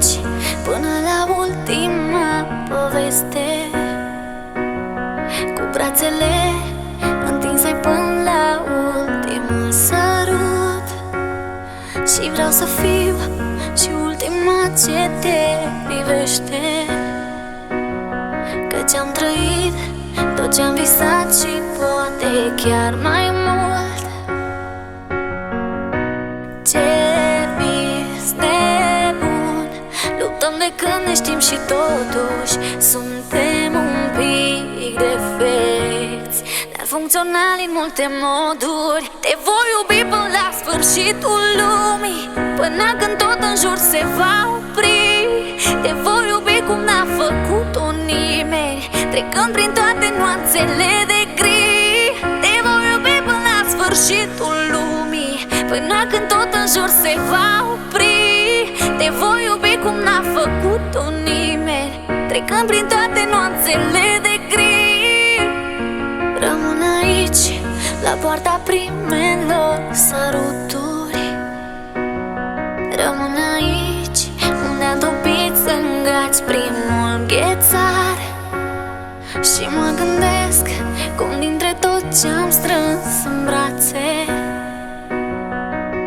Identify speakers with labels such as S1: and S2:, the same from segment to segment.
S1: aici până la ultima poveste, cu brațele întinse până la ultimul sărut. Și vreau să fiu și ultima ce te privește, căci am trăit tot ce-am visat și poate chiar mai mult. Ce vis nebun, luptăm de când ne știm și totuși suntem un pic defecți, dar funcționali în multe moduri. Te voi iubi până la sfârșitul lumii, până când tot în jur se va opri. Te voi iubi cum n-a făcut-o nimeni, trecând prin toate nuanțele de gri. Te voi iubi până la sfârșitul lumii, până când tot în jur se va opri. Te voi iubi cum n-a făcut-o nimeni, trecând prin toate nuanțele de gri. Rămân aici, la poarta primelor săruturi. Rămân aici, unde am topit să îngați primul ghețar. Și mă gândesc cum dintre tot ce-am strâns în brațe,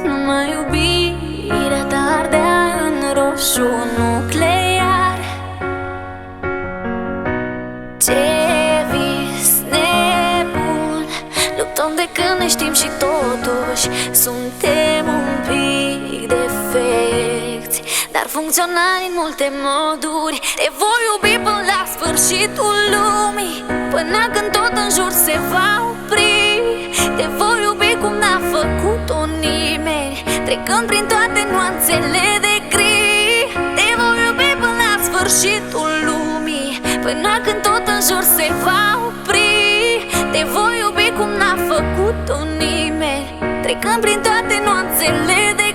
S1: numai iubirea ta ardea în roșu nuclear. Ce vis nebun, luptăm de când ne știm și totuși suntem un pic defecți, dar funcționali în multe moduri. Te voi iubi până la sfârșitul lumii, până când tot în jur se va opri. Te voi iubi cum n-a făcut-o nimeni, trecând prin toate nuanțele de gri. Te voi iubi până la sfârșitul lumii, până când tot în jur se va opri. Te voi iubi cum n-a făcut-o nimeni, trecând prin toate nuanțele de